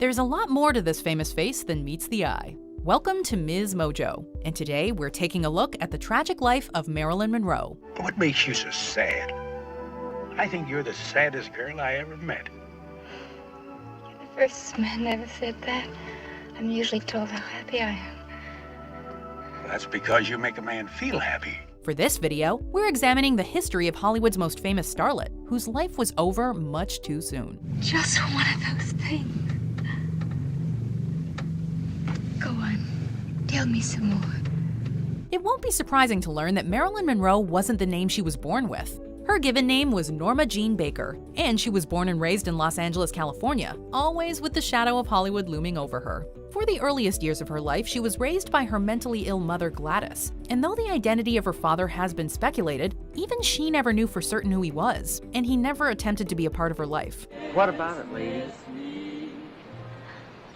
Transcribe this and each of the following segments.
There's a lot more to this famous face than meets the eye. Welcome to Ms. Mojo, and today we're taking a look at the tragic life of Marilyn Monroe. What makes you so sad? I think you're the saddest girl I ever met. The first man never said that. I'm usually told how happy I am. That's because you make a man feel happy. For this video, we're examining the history of Hollywood's most famous starlet, whose life was over much too soon. Just one of those things. Go on, tell me some more. It won't be surprising to learn that Marilyn Monroe wasn't the name she was born with. Her given name was Norma Jean Baker, and she was born and raised in Los Angeles, California, always with the shadow of Hollywood looming over her. For the earliest years of her life, she was raised by her mentally ill mother Gladys, and though the identity of her father has been speculated, even she never knew for certain who he was, and he never attempted to be a part of her life. What about it, ladies?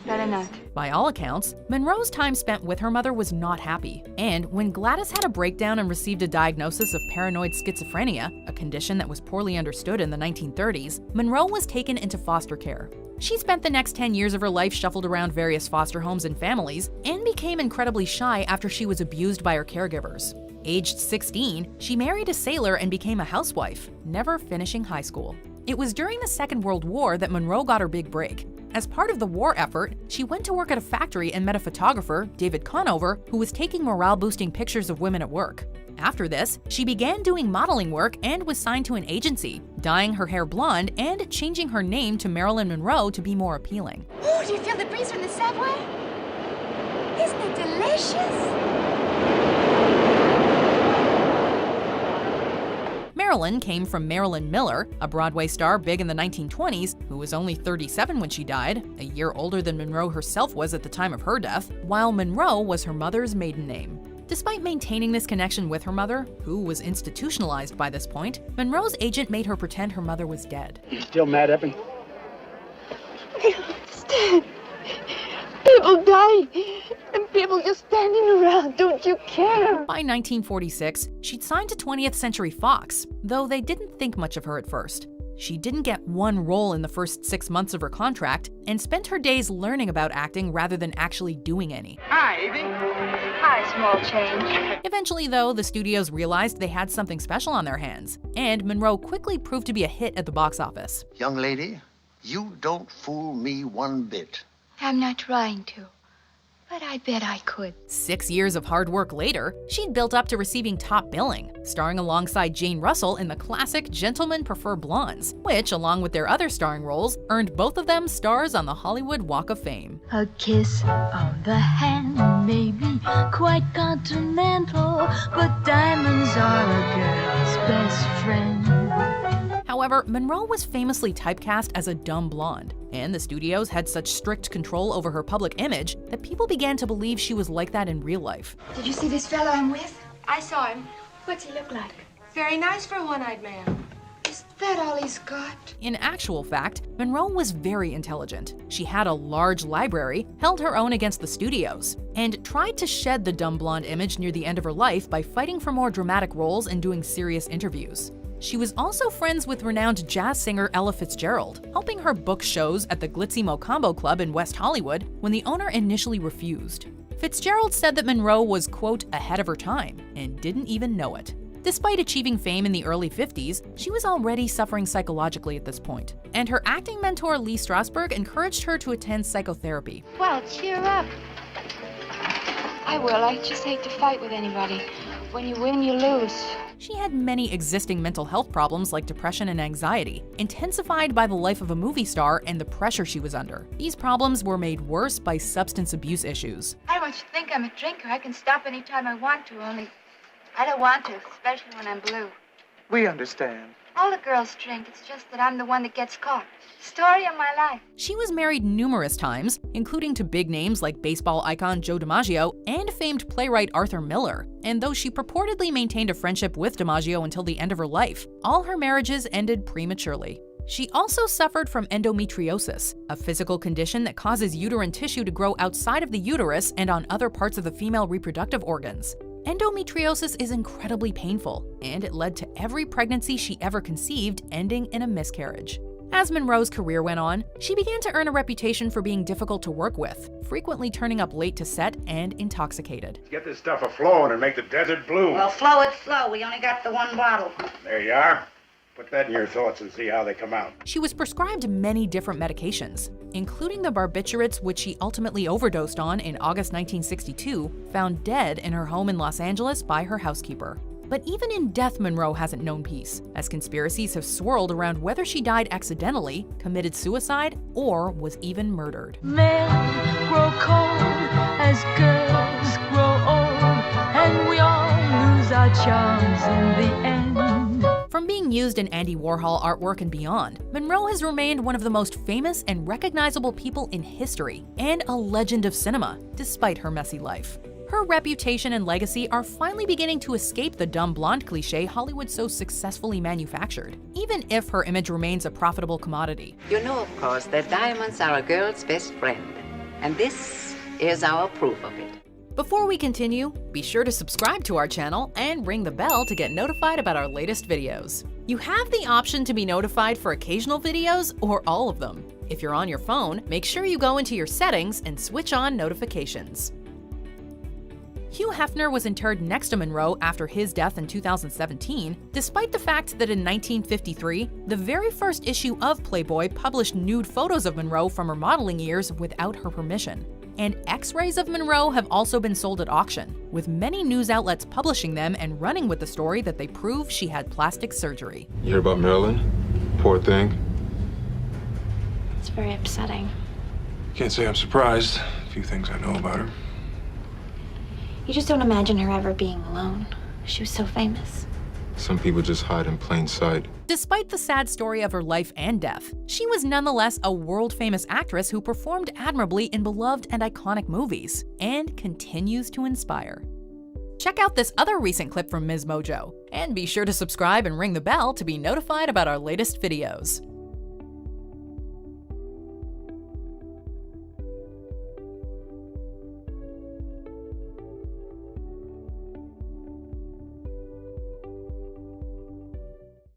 Better not. By all accounts, Monroe's time spent with her mother was not happy, and when Gladys had a breakdown and received a diagnosis of paranoid schizophrenia, a condition that was poorly understood in the 1930s, Monroe was taken into foster care. She spent the next 10 years of her life shuffled around various foster homes and families, and became incredibly shy after she was abused by her caregivers. Aged 16, she married a sailor and became a housewife, never finishing high school. It was during the Second World War that Monroe got her big break. As part of the war effort, she went to work at a factory and met a photographer, David Conover, who was taking morale-boosting pictures of women at work. After this, she began doing modeling work and was signed to an agency, dyeing her hair blonde and changing her name to Marilyn Monroe to be more appealing. Oh, do you feel the breeze from the subway? Isn't it delicious? Marilyn came from Marilyn Miller, a Broadway star big in the 1920s, who was only 37 when she died, a year older than Monroe herself was at the time of her death, while Monroe was her mother's maiden name. Despite maintaining this connection with her mother, who was institutionalized by this point, Monroe's agent made her pretend her mother was dead. You still mad at me? I don't understand. People dying, and people just standing around. Don't you care? By 1946, she'd signed to 20th Century Fox, though they didn't think much of her at first. She didn't get one role in the first 6 months of her contract, and spent her days learning about acting rather than actually doing any. Hi, Evie. Hi, small change. Eventually, though, the studios realized they had something special on their hands, and Monroe quickly proved to be a hit at the box office. Young lady, you don't fool me one bit. I'm not trying to, but I bet I could. 6 years of hard work later, she'd built up to receiving top billing, starring alongside Jane Russell in the classic Gentlemen Prefer Blondes, which, along with their other starring roles, earned both of them stars on the Hollywood Walk of Fame. A kiss on the hand may be quite continental, but diamonds are a girl's best friend. However, Monroe was famously typecast as a dumb blonde, and the studios had such strict control over her public image that people began to believe she was like that in real life. Did you see this fellow I'm with? I saw him. What's he look like? Very nice for a one-eyed man. Is that all he's got? In actual fact, Monroe was very intelligent. She had a large library, held her own against the studios, and tried to shed the dumb blonde image near the end of her life by fighting for more dramatic roles and doing serious interviews. She was also friends with renowned jazz singer Ella Fitzgerald, helping her book shows at the Glitzy Mocambo Club in West Hollywood when the owner initially refused. Fitzgerald said that Monroe was, quote, ahead of her time, and didn't even know it. Despite achieving fame in the early 50s, she was already suffering psychologically at this point, and her acting mentor Lee Strasberg encouraged her to attend psychotherapy. Well, cheer up. I will. I just hate to fight with anybody. When you win, you lose. She had many existing mental health problems like depression and anxiety, intensified by the life of a movie star and the pressure she was under. These problems were made worse by substance abuse issues. I don't want you to think I'm a drinker. I can stop anytime I want to, only I don't want to, especially when I'm blue. We understand. All the girls drink. It's just that I'm the one that gets caught. Story of my life. She was married numerous times, including to big names like baseball icon Joe DiMaggio and famed playwright Arthur Miller. And though she purportedly maintained a friendship with DiMaggio until the end of her life, all her marriages ended prematurely. She also suffered from endometriosis, a physical condition that causes uterine tissue to grow outside of the uterus and on other parts of the female reproductive organs. Endometriosis is incredibly painful, and it led to every pregnancy she ever conceived ending in a miscarriage. As Monroe's career went on, she began to earn a reputation for being difficult to work with, frequently turning up late to set and intoxicated. Get this stuff a-flowing and make the desert blue. Well, flow it slow. We only got the one bottle. There you are. Put that in your thoughts and see how they come out. She was prescribed many different medications, including the barbiturates which she ultimately overdosed on in August 1962, found dead in her home in Los Angeles by her housekeeper. But even in death, Monroe hasn't known peace, as conspiracies have swirled around whether she died accidentally, committed suicide, or was even murdered. Men grow cold as girls grow old, and we all lose our charms in the end. From being used in Andy Warhol artwork and beyond, Monroe has remained one of the most famous and recognizable people in history, and a legend of cinema, despite her messy life. Her reputation and legacy are finally beginning to escape the dumb blonde cliché Hollywood so successfully manufactured, even if her image remains a profitable commodity. You know, of course, that diamonds are a girl's best friend. And this is our proof of it. Before we continue, be sure to subscribe to our channel and ring the bell to get notified about our latest videos. You have the option to be notified for occasional videos or all of them. If you're on your phone, make sure you go into your settings and switch on notifications. Hugh Hefner was interred next to Monroe after his death in 2017, despite the fact that in 1953, the very first issue of Playboy published nude photos of Monroe from her modeling years without her permission. And X-rays of Monroe have also been sold at auction, with many news outlets publishing them and running with the story that they prove she had plastic surgery. You hear about Marilyn? Poor thing. It's very upsetting. Can't say I'm surprised. A few things I know about her. You just don't imagine her ever being alone. She was so famous. Some people just hide in plain sight. Despite the sad story of her life and death, she was nonetheless a world-famous actress who performed admirably in beloved and iconic movies, and continues to inspire. Check out this other recent clip from Ms. Mojo, and be sure to subscribe and ring the bell to be notified about our latest videos.